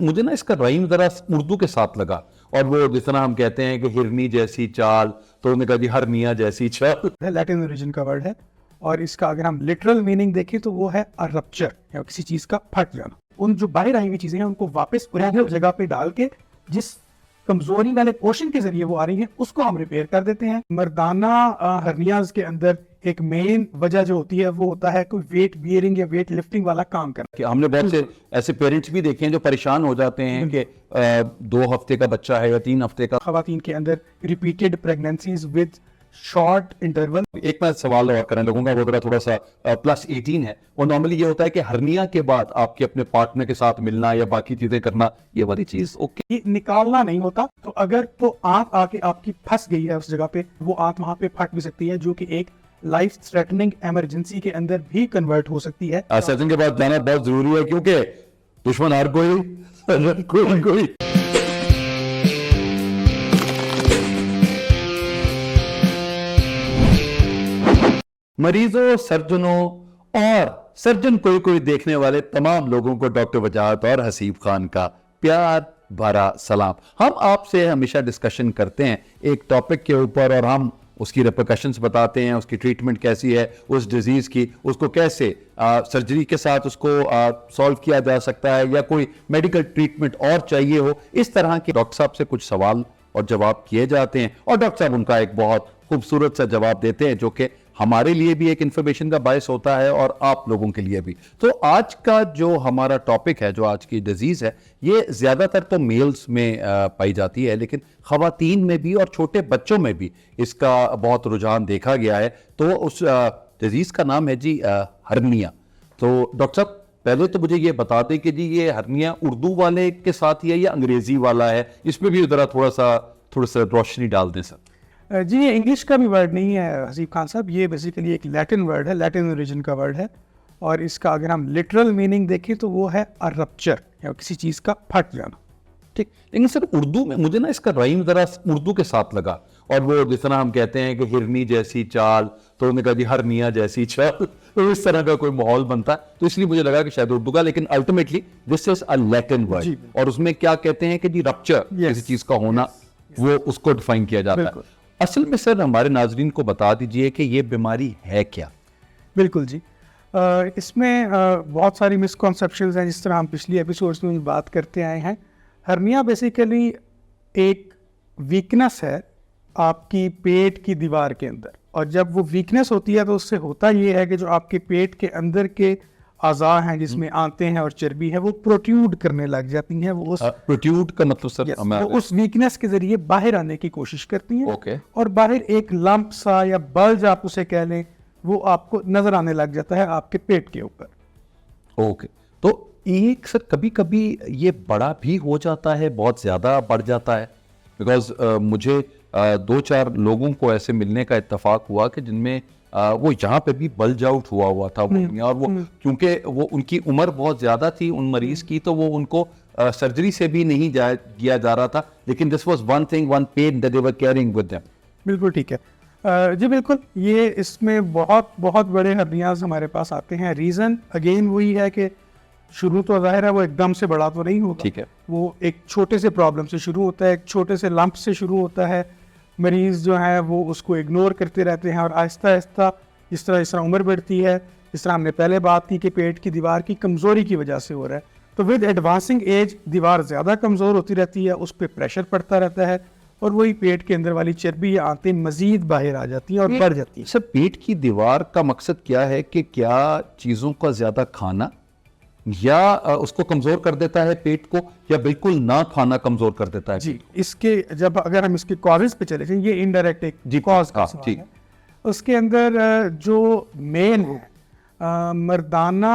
मुझे ना इसका राइम जरा उर्दू के साथ लगा, और वो जिस तरह हम कहते हैं कि हिरनी जैसी चाल, तो उन्होंने कहा जी हरनिया जैसी चाल। लैटिन ओरिजिन का वर्ड है और इसका अगर हम लिटरल मीनिंग देखें तो वो है अ रप्चर या किसी चीज का फट जाना। उन जो बाहर आई हुई चीजें हैं उनको वापस पुरानी जगह पे डाल के जिस कमजोरी वाले पोर्शन के जरिए वो आ रही है उसको हम रिपेयर कर देते हैं। मर्दाना हर्नियाज के अंदर एक मेन वजह जो होती है वो होता है कोई वेट बियरिंग या वेट लिफ्टिंग वाला काम करना। कि हमने बहुत से ऐसे पेरेंट्स भी देखे हैं जो परेशान हो जाते हैं कि 2 हफ्ते का बच्चा है या 3 हफ्ते का। खवातीन के अंदर repeated pregnancies with short interval. एक मैं सवाल और करने लगूंगा, वो मेरा थोड़ा सा +18 है, और नॉर्मली ये होता है कि हर्निया के बाद आपके अपने पार्टनर के साथ मिलना या बाकी चीजें करना, ये वाली चीज ओके, ये निकालना नहीं होता। तो अगर तो आंत आके आपकी फंस गई है उस जगह पे, वो आंत वहां पे फट भी सकती है जो कि एक लाइफ थ्रेटनिंग इमरजेंसी के अंदर भी कन्वर्ट हो सकती है। सर्जन के पास जाना बहुत जरूरी है क्योंकि दुश्मन हर कोई मरीजों, सर्जनों और सर्जन कोई देखने वाले तमाम लोगों को डॉक्टर वजाहत और हसीब खान का प्यार भरा सलाम। हम आपसे हमेशा डिस्कशन करते हैं एक टॉपिक के ऊपर और हम उसकी रिपरकशंस बताते हैं, उसकी ट्रीटमेंट कैसी है, उस डिजीज की, उसको कैसे सर्जरी के साथ उसको सॉल्व किया जा सकता है या कोई मेडिकल ट्रीटमेंट और चाहिए हो। इस तरह के डॉक्टर साहब से कुछ सवाल और जवाब किए जाते हैं और डॉक्टर साहब उनका एक बहुत खूबसूरत सा जवाब देते हैं जो कि हमारे लिए भी एक इंफॉर्मेशन का बायस होता है और आप लोगों के लिए भी। तो आज का जो हमारा टॉपिक है, जो आज की डिजीज है, ये ज्यादातर तो मेल्स में पाई जाती है, लेकिन खवातीन में भी और छोटे बच्चों में भी इसका बहुत रुझान देखा गया है। तो उस डिजीज का नाम है जी हर्निया। तो डॉक्टर साहब पहले तो मुझे ये बता दें कि जी ये हर्निया उर्दू वाले के साथ ही है या अंग्रेजी वाला है, इसमें भी जरा थोड़ा सा रोशनी डाल दें सर। जी ये इंग्लिश का भी वर्ड नहीं है हसीब खान साहब, ये बेसिकली एक लैटिन वर्ड है, लैटिन ओरिजिन का वर्ड है और इसका अगर हम लिटरल मीनिंग देखें तो वो है अ रप्चर या किसी चीज़ का फट जाना। ठीक, लेकिन सर उर्दू में मुझे ना इसका राइम जरा उर्दू के साथ लगा, और वो जिस तरह हम कहते हैं कि हिरनी जैसी चाल, तो उन्होंने कहा जी हरनिया जैसी चाल, तो इस तरह का कोई माहौल बनता है, तो इसलिए मुझे लगा कि शायद उर्दू का, लेकिन ultimately this is a Latin word और उसमें क्या कहते हैं कि जी रप्चर किसी चीज का होना, वो उसको डिफाइन किया जाता है। असल में सर हमारे नाजरीन को बता दीजिए कि ये बीमारी है क्या। बिल्कुल जी, इसमें बहुत सारी मिसकॉन्सेप्शंस हैं जिस तरह हम पिछली एपिसोड्स में बात करते आए हैं। हर्निया बेसिकली एक वीकनेस है आपकी पेट की दीवार के अंदर, और जब वो वीकनेस होती है तो उससे होता ये है कि जो आपके पेट के अंदर के अज़ा हैं जिसमें आंतें हैं और चर्बी है वो प्रोट्यूड करने लग जाती हैं। वो उस प्रोट्यूड का मतलब सर वो उस वीकनेस के जरिए बाहर आने की कोशिश करती हैं। ओके। और बाहर एक लंप सा या बल्ज आप उसे कह लें, वो आपको नजर आने लग जाता है आपके पेट के ऊपर। ओके, तो एक सर कभी कभी ये बड़ा भी हो जाता है, बहुत ज्यादा बढ़ जाता है, बिकॉज मुझे 2-4 लोगों को ऐसे मिलने का इत्तेफाक हुआ कि जिनमें वो यहाँ पे भी बल्ज आउट हुआ था और वो क्योंकि वो उनकी उम्र बहुत ज्यादा थी उन मरीज की, तो वो उनको सर्जरी से भी नहीं किया जा रहा था, लेकिन this was one pen that they were carrying with them. बिल्कुल ठीक है जी, बिल्कुल ये इसमें बहुत बहुत बड़े हर्नियाज हमारे पास आते हैं। रीज़न अगेन वही है कि शुरू तो ज़ाहिर है वो एकदम से बड़ा तो नहीं होता, ठीक है, वो एक छोटे से प्रॉब्लम से शुरू होता है, एक छोटे से लंप से शुरू होता है। मरीज़ जो है वो उसको इग्नोर करते रहते हैं और आहिस्ता आहिस्ता जिस तरह उम्र बढ़ती है, जिस तरह हमने पहले बात की कि पेट की दीवार की कमज़ोरी की वजह से हो रहा है, तो विद एडवांसिंग एज दीवार ज़्यादा कमज़ोर होती रहती है, उस पर प्रेशर पड़ता रहता है और वही पेट के अंदर वाली चर्बी या आंतें मजीद बाहर आ जाती हैं और बढ़ जाती हैं। सर पेट की दीवार का मकसद क्या है कि क्या चीज़ों का ज़्यादा खाना या उसको कमजोर कर देता है पेट को, या बिल्कुल ना खाना कमजोर कर देता है? जी, इसके जब अगर हम इसके कॉजेज पे चले जाएं, ये इनडायरेक्ट एक कॉज का सवाल है। उसके अंदर जो मेन है मर्दाना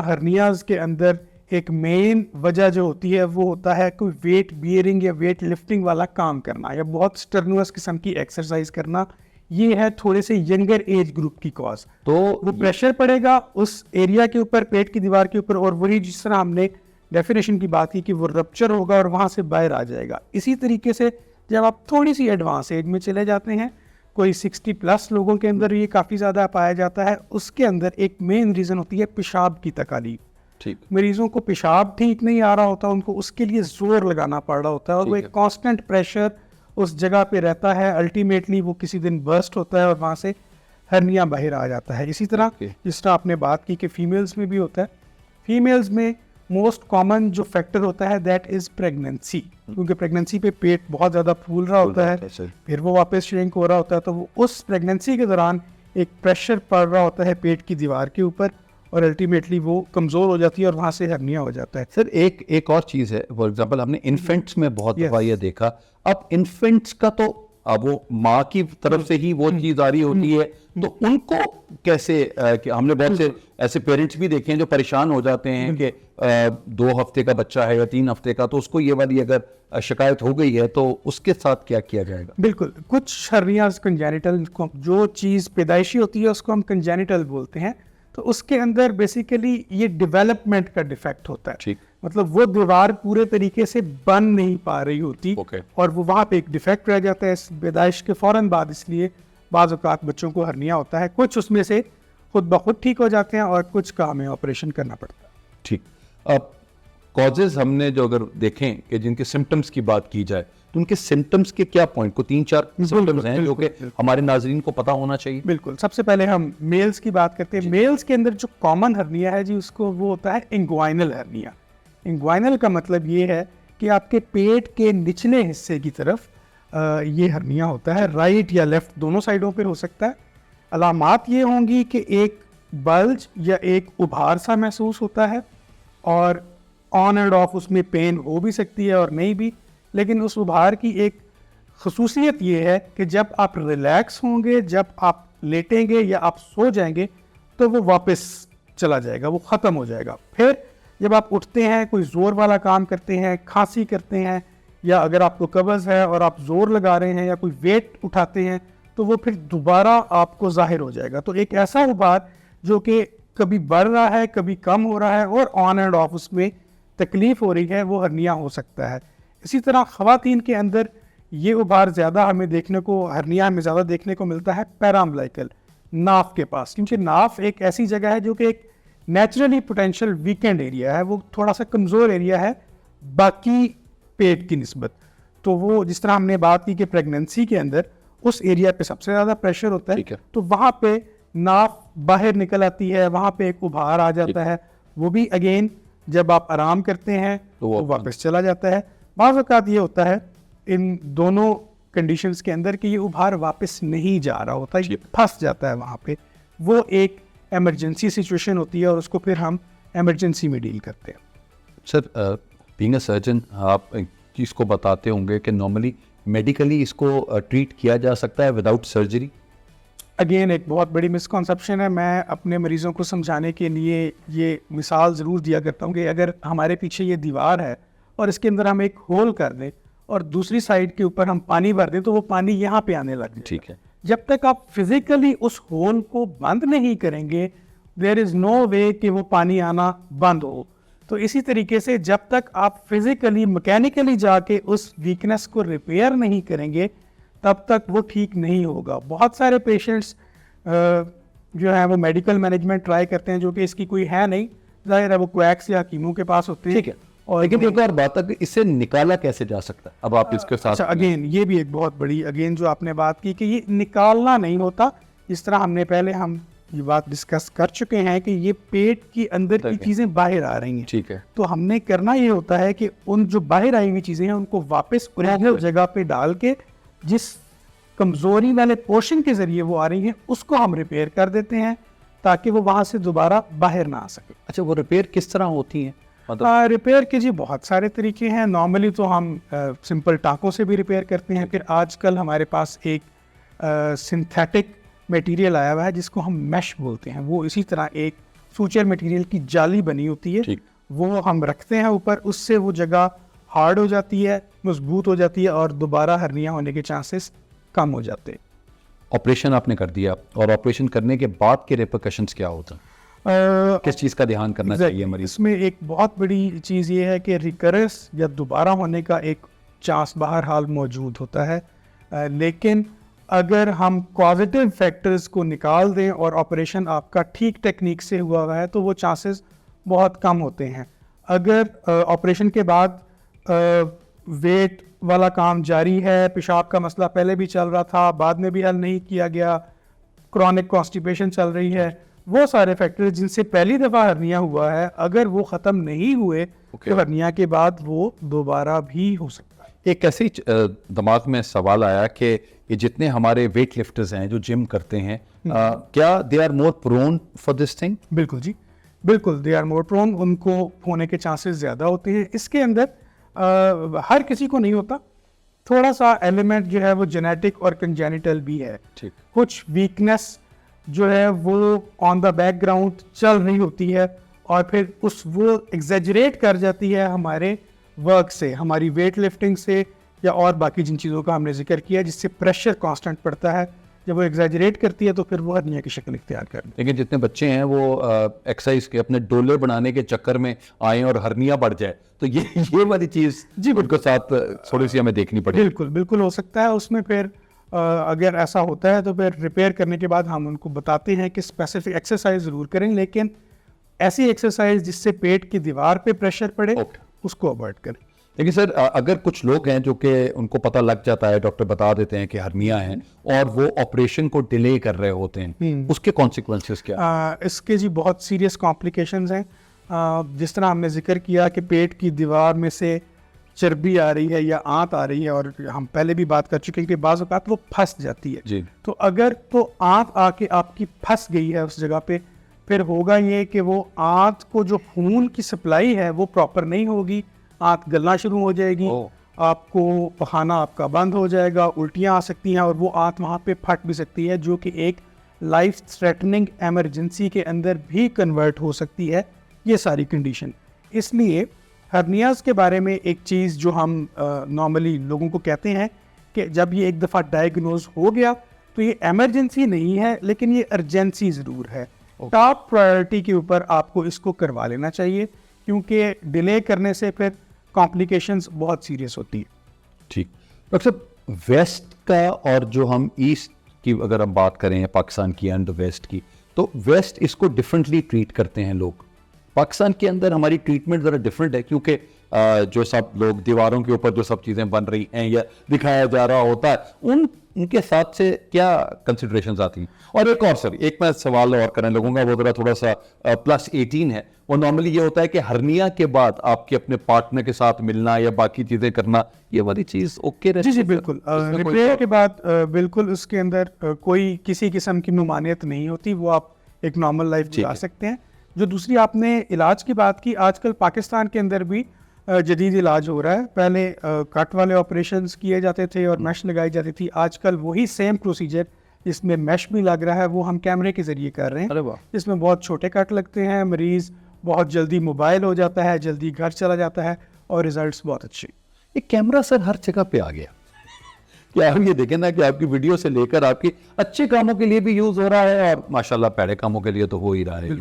हर्नियाज के अंदर एक मेन वजह जो होती है वो होता है कोई वेट बियरिंग या वेट लिफ्टिंग वाला काम करना या बहुत स्टर्नुअस किस्म की एक्सरसाइज करना। ये है थोड़े से यंगर एज ग्रुप की कॉज। तो वो प्रेशर पड़ेगा उस एरिया के ऊपर, पेट की दीवार के ऊपर, और वही जिस तरह हमने डेफिनेशन की बात की कि वो रप्चर होगा और वहाँ से बाहर आ जाएगा। इसी तरीके से जब आप थोड़ी सी एडवांस एज में चले जाते हैं, कोई 60+ लोगों के अंदर ये काफ़ी ज़्यादा पाया जाता है, उसके अंदर एक मेन रीज़न होती है पेशाब की तकालीफ। ठीक। मरीजों को पेशाब ठीक नहीं आ रहा होता, उनको उसके लिए जोर लगाना पड़ रहा होता है और वो एक कांस्टेंट प्रेशर उस जगह पे रहता है। अल्टीमेटली वो किसी दिन बर्स्ट होता है और वहाँ से हर्निया बाहर आ जाता है। इसी तरह जिस तरह आपने बात की कि फीमेल्स में भी होता है, फीमेल्स में मोस्ट कॉमन जो फैक्टर होता है दैट इज प्रेगनेंसी, क्योंकि प्रेगनेंसी पे पेट बहुत ज़्यादा फूल रहा होता है, फिर वो वापस श्रिंक हो रहा होता है, तो वो उस प्रेगनेंसी के दौरान एक प्रेशर पड़ रहा होता है पेट की दीवार के ऊपर और अल्टीमेटली वो कमज़ोर हो जाती है और वहाँ से हर्निया हो जाता है। सर एक और चीज़ है, फॉर एग्जांपल हमने इन्फेंट्स में बहुत दफ़ा ये देखा, अब इन्फेंट्स का तो अब वो माँ की तरफ से ही वो चीज़ आ रही होती है, तो उनको कैसे कि हमने बहुत से ऐसे पेरेंट्स भी देखे हैं जो परेशान हो जाते हैं कि 2 हफ्ते का बच्चा है या 3 हफ्ते का, तो उसको ये वाली अगर शिकायत हो गई है तो उसके साथ क्या किया जाएगा? बिल्कुल, कुछ हर्नियाज कंजेनिटल, जो चीज़ पैदाइशी होती है उसको हम कंजेनिटल बोलते हैं, तो उसके अंदर बेसिकली ये डेवलपमेंट का डिफेक्ट होता है। ठीक। मतलब वो दीवार पूरे तरीके से बन नहीं पा रही होती और वो वहाँ पे एक डिफेक्ट रह जाता है इस पैदाइश के फौरन बाद, इसलिए बाज़ औक़ात बच्चों को हर्निया होता है। कुछ उसमें से खुद ब खुद ठीक हो जाते हैं और कुछ का हमें ऑपरेशन करना पड़ता है। ठीक। अब कॉजेज हमने जो अगर देखें कि जिनके सिम्टम्स की बात की जाए तो उनके सिम्टम्स के क्या पॉइंट को 3-4 सिम्टम्स हैं जो कि हमारे नाजरीन को पता होना चाहिए? बिल्कुल, सबसे पहले हम मेल्स की बात करते हैं। मेल्स के अंदर जो कॉमन हर्निया है जी, उसको वो होता है इंग्वाइनल हर्निया। इंग्वाइनल का मतलब ये है कि आपके पेट के निचले हिस्से की तरफ ये हर्निया होता है, राइट या लेफ्ट दोनों साइडों पे हो सकता है। अलामात ये होंगी कि एक बल्ज या एक उभार सा महसूस होता है और ऑन एंड ऑफ उसमें पेन हो भी सकती है और नहीं भी, लेकिन उस उभार की एक खसूसियत ये है कि जब आप रिलैक्स होंगे, जब आप लेटेंगे या आप सो जाएंगे तो वो वापस चला जाएगा, वो ख़त्म हो जाएगा। फिर जब आप उठते हैं, कोई ज़ोर वाला काम करते हैं, खांसी करते हैं, या अगर आपको कब्ज़ है और आप ज़ोर लगा रहे हैं या कोई वेट उठाते हैं, तो वो फिर दोबारा आपको ज़ाहिर हो जाएगा। तो एक ऐसा उभार जो कि कभी बढ़ रहा है, कभी कम हो रहा है और ऑन एंड ऑफ उसमें तकलीफ़ हो रही है, वो हर्निया हो सकता है। इसी तरह ख़वातीन के अंदर ये उभार ज़्यादा हमें देखने को, हर्निया हमें ज़्यादा देखने को मिलता है पैराम्बलाइकल, नाफ के पास, क्योंकि नाफ एक ऐसी जगह है जो कि एक नेचुरली पोटेंशियल वीकेंड एरिया है, वो थोड़ा सा कमज़ोर एरिया है बाकी पेट की निस्बत। तो वो जिस तरह हमने बात की कि प्रेगनेंसी के अंदर उस एरिया पे सबसे ज़्यादा प्रेशर होता है, तो वहाँ पे नाफ बाहर निकल आती है, वहाँ पे एक उभार आ जाता है, वो भी अगेन जब आप आराम करते हैं तो वापस चला जाता है। बाज़ औक़ात ये होता है इन दोनों कंडीशंस के अंदर कि ये उभार वापस नहीं जा रहा होता, ये फंस जाता है वहाँ पे, वो एक एमरजेंसी सिचुएशन होती है और उसको फिर हम एमरजेंसी में डील करते हैं। सर, बीइंग अ सर्जन आप इसको बताते होंगे कि नॉर्मली मेडिकली इसको ट्रीट किया जा सकता है विदाउट सर्जरी? अगेन एक बहुत बड़ी मिसकॉन्सेप्शन है। मैं अपने मरीज़ों को समझाने के लिए ये मिसाल ज़रूर दिया करता हूँ कि अगर हमारे पीछे ये दीवार है और इसके अंदर हम एक होल कर दें और दूसरी साइड के ऊपर हम पानी भर दें तो वो पानी यहाँ पे आने लग जाए। ठीक है। जब तक आप फिजिकली उस होल को बंद नहीं करेंगे, देयर इज़ नो वे कि वो पानी आना बंद हो। तो इसी तरीके से जब तक आप फिजिकली मैकेनिकली जाके उस वीकनेस को रिपेयर नहीं करेंगे तब तक वो ठीक नहीं होगा। बहुत सारे पेशेंट्स जो है वो मेडिकल मैनेजमेंट ट्राई करते हैं जो कि इसकी कोई है नहीं, जाहिर है वो क्वैक्स या कीमो के पास होते हैं। ठीक है, और लेकिन एक और बात है कि इससे निकाला कैसे जा सकता है? अब आप इसके साथ अगेन ये भी एक बहुत बड़ी अगेन जो आपने बात की कि ये निकालना नहीं होता। जिस तरह हमने पहले हम ये बात डिस्कस कर चुके हैं कि ये पेट की अंदर की चीज़ें बाहर आ रही हैं। ठीक है। तो हमने करना ये होता है कि उन जो बाहर आई हुई चीज़ें हैं उनको वापस ओरिजिनल जगह पे डाल के जिस कमज़ोरी वाले पोर्शन के ज़रिए वो आ रही हैं उसको हम रिपेयर कर देते हैं ताकि वो वहाँ से दोबारा बाहर ना आ सके। अच्छा, वो रिपेयर किस तरह होती है? रिपेयर के जी बहुत सारे तरीके हैं। नॉर्मली तो हम सिंपल टाँकों से भी रिपेयर करते हैं। फिर आजकल हमारे पास एक सिंथेटिक मटेरियल आया हुआ है जिसको हम मैश बोलते हैं। वो इसी तरह एक सूचर मटेरियल की जाली बनी होती है, वो हम रखते हैं ऊपर, उससे वो जगह हार्ड हो जाती है, मजबूत हो जाती है और दोबारा हर्निया होने के चांसेस कम हो जाते हैं। ऑपरेशन आपने कर दिया और ऑपरेशन करने के बाद के रिपरकशंस क्या होता है? किस चीज़ का ध्यान करना चाहिए मरीज? इसमें एक बहुत बड़ी चीज़ ये है कि रिकरेंस या दोबारा होने का एक चांस बहरहाल मौजूद होता है, लेकिन अगर हम पॉजिटिव फैक्टर्स को निकाल दें और ऑपरेशन आपका ठीक टेक्निक से हुआ है तो वो चांसेस बहुत कम होते हैं। अगर ऑपरेशन के बाद वेट वाला काम जारी है, पेशाब का मसला पहले भी चल रहा था, बाद में भी हल नहीं किया गया, क्रॉनिक कॉन्स्टिपेशन चल रही है, वो सारे फैक्टर्स जिनसे पहली दफ़ा हर्निया हुआ है, अगर वो ख़त्म नहीं हुए तो हर्निया के बाद वो दोबारा भी हो सकता है। एक ऐसे ही दिमाग में सवाल आया कि ये जितने हमारे वेट लिफ्टर्स हैं जो जिम करते हैं, क्या they are more prone for this thing? बिल्कुल जी, बिल्कुल, दे आर मोर प्रोन, उनको होने के चांसेस ज़्यादा होते हैं। इसके अंदर हर किसी को नहीं होता, थोड़ा सा एलिमेंट जो है वो जेनेटिक और कंजेनिटल भी है। ठीक। कुछ वीकनेस जो है वो ऑन द बैकग्राउंड चल रही होती है और फिर वो एग्जेजरेट कर जाती है हमारे वर्क से, हमारी वेट लिफ्टिंग से या और बाकी जिन चीज़ों का हमने जिक्र किया, जिससे प्रेशर कांस्टेंट पड़ता है। जब वो एग्जेजरेट करती है तो फिर वो हर्निया की शक्ल इख्तियार कर लेती है। लेकिन जितने बच्चे हैं वो एक्सरसाइज के अपने डोले बनाने के चक्कर में आए और हर्निया बढ़ जाए, तो ये वाली चीज़ जी उनके साथ थोड़ी सी हमें देखनी पड़ेगी। बिल्कुल बिल्कुल हो सकता है। उसमें फिर अगर ऐसा होता है तो फिर रिपेयर करने के बाद हम उनको बताते हैं कि स्पेसिफिक एक्सरसाइज ज़रूर करें, लेकिन ऐसी एक्सरसाइज जिससे पेट की दीवार पे प्रेशर पड़े उसको अवॉइड करें। लेकिन सर अगर कुछ लोग हैं जो कि उनको पता लग जाता है, डॉक्टर बता देते हैं कि हर्निया है और वो ऑपरेशन को डिले कर रहे होते हैं, उसके कॉन्सिक्वेंसेस क्या? इसके जी बहुत सीरियस कॉम्प्लिकेशंस हैं। जिस तरह हमने जिक्र किया कि पेट की दीवार में से चर्बी आ रही है या आंत आ रही है, और हम पहले भी बात कर चुके हैं कि बाज़ औक़ात वो फंस जाती है जी। तो अगर तो आंत आके आपकी फंस गई है उस जगह पे, फिर होगा ये कि वो आंत को जो खून की सप्लाई है वो प्रॉपर नहीं होगी, आंत गलना शुरू हो जाएगी, आपको पखाना आपका बंद हो जाएगा, उल्टियाँ आ सकती हैं और वो आंत वहाँ पे फट भी सकती है, जो कि एक लाइफ थ्रेटनिंग एमरजेंसी के अंदर भी कन्वर्ट हो सकती है। ये सारी कंडीशन, इसलिए हर्नियाज़ के बारे में एक चीज़ जो हम नॉर्मली लोगों को कहते हैं कि जब ये एक दफ़ा डायग्नोज हो गया तो ये एमरजेंसी नहीं है, लेकिन ये अर्जेंसी ज़रूर है। टॉप प्रायोरिटी के ऊपर आपको इसको करवा लेना चाहिए, क्योंकि डिले करने से फिर कॉम्प्लिकेशंस बहुत सीरियस होती है। ठीक। डॉक्टर साहब, वेस्ट का और जो हम ईस्ट की अगर हम बात करें, पाकिस्तान की एंड वेस्ट की, तो वेस्ट इसको डिफरेंटली ट्रीट करते हैं लोग। पाकिस्तान के अंदर हमारी ट्रीटमेंट ज़रा डिफरेंट है, क्योंकि जो सब लोग दीवारों के ऊपर जो सब चीज़ें बन रही हैं या दिखाया जा रहा होता है, उनके साथ से क्या कंसिडरेशंस आती हैं? और एक और सर, एक मैं सवाल और करने लगूंगा, वो ज़रा थोड़ा सा +18 है। वो नॉर्मली ये होता है कि हर्निया के बाद आपके अपने पार्टनर के साथ मिलना या बाकी चीज़ें करना, ये वाली चीज़ ओके रहती है? जी बिल्कुल। रिपेयर के बाद बिल्कुल उसके अंदर कोई किसी किस्म की ममानियत नहीं होती, वो आप एक नॉर्मल लाइफ गुजार सकते हैं। जो दूसरी आपने इलाज की बात की, आजकल पाकिस्तान के अंदर भी जदीद इलाज हो रहा है। पहले कट वाले ऑपरेशंस किए जाते थे और मैश लगाई जाती थी, आजकल वही सेम प्रोसीजर जिसमें मैश भी लग रहा है वो हम कैमरे के ज़रिए कर रहे हैं, जिसमें बहुत छोटे कट लगते हैं, मरीज़ बहुत जल्दी मोबाइल हो जाता है, जल्दी घर चला जाता है और रिजल्ट्स बहुत अच्छे। ये कैमरा सर हर जगह पे आ गया कि आप ये देखें ना कि आपकी वीडियो से लेकर आपकी अच्छे कामों के लिए भी यूज़ हो रहा है और माशाल्लाह पैड़े कामों के लिए तो हो ही रहा है।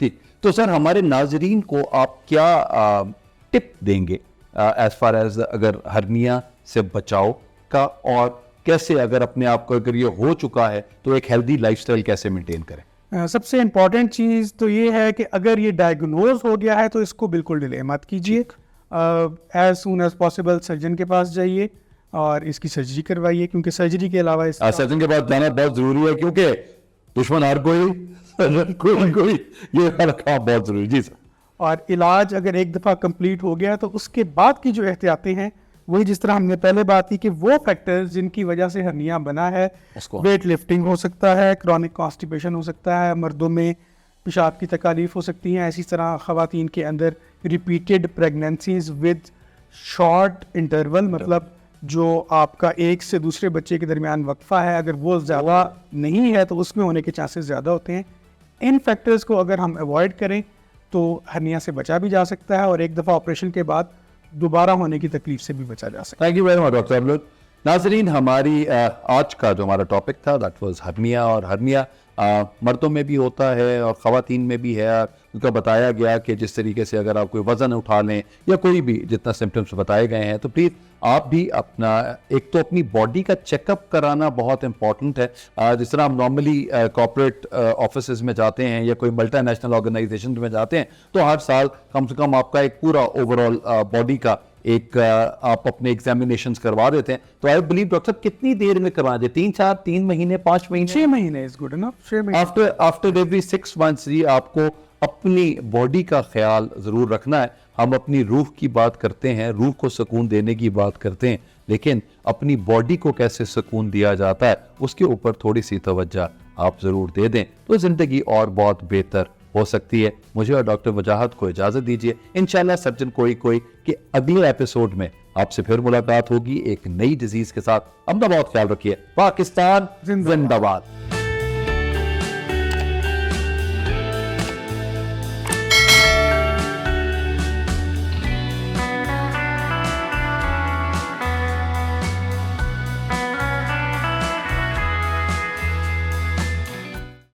ठीक, तो सर हमारे नाजरीन को आप क्या टिप देंगे एज फार एज अगर हर्निया से बचाव का, और कैसे अगर अपने आप को अगर ये हो चुका है तो एक हेल्दी लाइफस्टाइल कैसे मेंटेन करें? सबसे इम्पॉर्टेंट चीज़ तो ये है कि अगर ये डायग्नोज हो गया है तो इसको बिल्कुल डिले मत कीजिए, as soon as possible surgeon के पास जाइए और इसकी सर्जरी करवाइए, क्योंकि सर्जरी के अलावा सर्जन के पास जाना बहुत ज़रूरी है, क्योंकि दुश्मन हर कोई ये काम बहुत ज़रूरी। जी सर। और इलाज अगर एक दफ़ा कंप्लीट हो गया तो उसके बाद की जो एहतियातें हैं वही जिस तरह हमने पहले बात की कि वो फैक्टर्स जिनकी वजह से हर्निया बना है, वेट लिफ्टिंग हो सकता है, क्रॉनिक कॉन्स्टिपेशन हो सकता है, मर्दों में पेशाब की तकालीफ हो सकती हैं, इसी तरह ख़वातीन के अंदर repeated pregnancies with short interval, मतलब जो आपका एक से दूसरे बच्चे के दरमियान वक्फा है, अगर वो ज़्यादा नहीं है तो उसमें होने के चांसेस ज़्यादा होते हैं। इन फैक्टर्स को अगर हम अवॉइड करें तो हर्निया से बचा भी जा सकता है और एक दफ़ा ऑपरेशन के बाद दोबारा होने की तकलीफ से भी बचा जा सकता है। Thank you very much doctor अबलुल। नाजरीन, हमारी आज का जो हमारा टॉपिक था दैट वाज हर्निया, और हर्निया मर्दों में भी होता है और ख़वातीन में भी है। उनका बताया गया कि जिस तरीके से अगर आप कोई वज़न उठा लें या कोई भी जितना सिम्टम्स बताए गए हैं, तो प्लीज़ आप भी अपना एक तो अपनी बॉडी का चेकअप कराना बहुत इंपॉर्टेंट है। जिस तरह हम नॉर्मली कॉर्पोरेट ऑफिसेज में जाते हैं या कोई मल्टीनेशनल ऑर्गेनाइजेशन में जाते हैं, तो हर साल कम से कम आपका एक पूरा ओवरऑल बॉडी का एक आप अपने एग्जामिनेशंस करवा देते हैं। तो आई बिलीव डॉक्टर साहब कितनी देर में करवा दें? 3 महीने 5 महीने? 6 महीने इज गुड इनफ। 6 महीने आफ्टर एवरी 6 मंथ्स ही आपको अपनी बॉडी का ख्याल जरूर रखना है। हम अपनी रूह की बात करते हैं, रूह को सुकून देने की बात करते हैं, लेकिन अपनी बॉडी को कैसे सुकून दिया जाता है उसके ऊपर थोड़ी सी तवज्जो आप जरूर दे दें तो जिंदगी और बहुत बेहतर हो सकती है। मुझे और डॉक्टर वजाहत को इजाजत दीजिए। इंशाल्लाह सर्जन कोई के अगले एपिसोड में आपसे फिर मुलाकात होगी एक नई डिजीज के साथ। अपना बहुत ख्याल रखिए। पाकिस्तान जिंदाबाद।